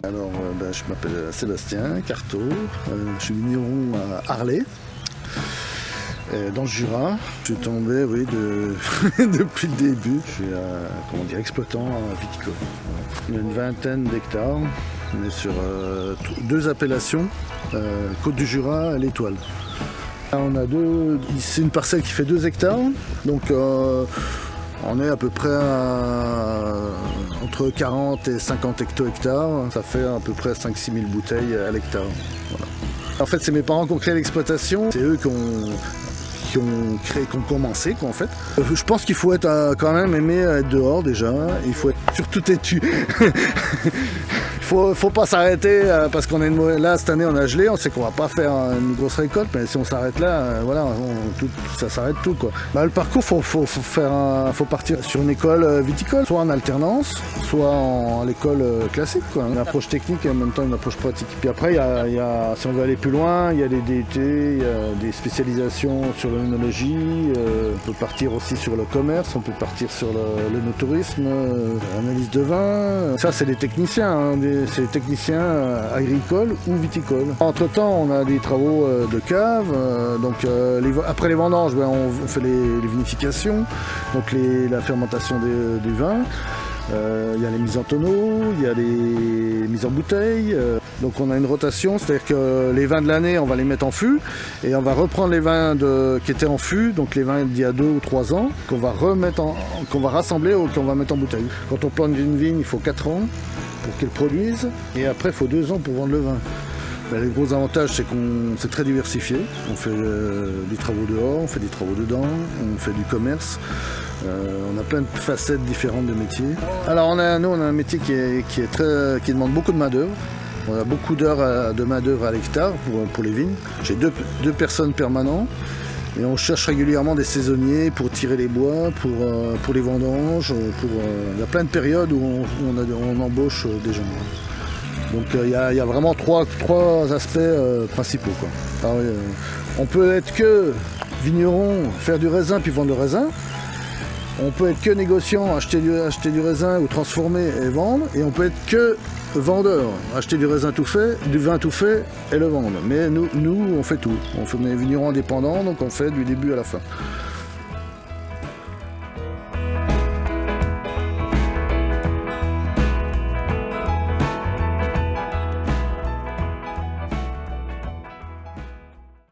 Alors, je m'appelle Sébastien Carteau, je suis vigneron à Arlay, dans le Jura. Je suis tombé, oui, depuis le début. Je suis exploitant viticole. Il y a une vingtaine d'hectares. On est sur 2 appellations, Côte du Jura et l'Étoile. On a c'est une parcelle qui fait 2 hectares, donc on est à peu près entre 40 et 50 hecto-hectares. Ça fait à peu près 5-6 000 bouteilles à l'hectare. Voilà. En fait, c'est mes parents qui ont créé l'exploitation. C'est eux qui ont commencé, quoi, en fait. Je pense qu'il faut être quand même aimer être dehors déjà. Il faut être surtout têtu. Faut pas s'arrêter parce qu'on est là cette année on a gelé, on sait qu'on va pas faire une grosse récolte, mais si on s'arrête là, voilà, ça s'arrête tout, quoi. Le parcours, faut partir sur une école viticole, soit en alternance, soit à l'école classique, quoi. Une approche technique et en même temps une approche pratique. Puis après, si on veut aller plus loin, il y a les DUT, il y a des spécialisations sur l'œnologie, on peut partir aussi sur le commerce, on peut partir sur l'œnotourisme, analyse de vin. Ça, c'est des techniciens, hein, c'est des techniciens agricoles ou viticoles. Entre-temps, on a des travaux de cave, après les vendanges, on fait les vinifications, donc la fermentation du vin. Il y a les mises en tonneau, il y a les mises en bouteille. Donc on a une rotation, c'est-à-dire que les vins de l'année, on va les mettre en fût et on va reprendre les vins qui étaient en fût, donc les vins d'il y a 2 ou 3 ans, qu'on va rassembler ou qu'on va mettre en bouteille. Quand on plante une vigne, il faut 4 ans pour qu'elle produise et après il faut 2 ans pour vendre le vin. Le gros avantage, c'est c'est très diversifié. On fait des travaux dehors, on fait des travaux dedans, on fait du commerce. On a plein de facettes différentes de métiers. Alors nous on a un métier qui demande beaucoup de main d'œuvre. On a beaucoup d'heures de main d'œuvre à l'hectare pour les vignes. J'ai 2 personnes permanentes et on cherche régulièrement des saisonniers pour tirer les bois, pour les vendanges. Il y a plein de périodes où on embauche des gens. Donc il y a vraiment trois aspects principaux, quoi. Alors, on peut être que vigneron, faire du raisin puis vendre le raisin. On peut être que négociant, acheter du raisin ou transformer et vendre. Et on peut être que vendeur, acheter du raisin tout fait, du vin tout fait et le vendre. Mais nous on fait tout. On est vigneron indépendant, donc on fait du début à la fin.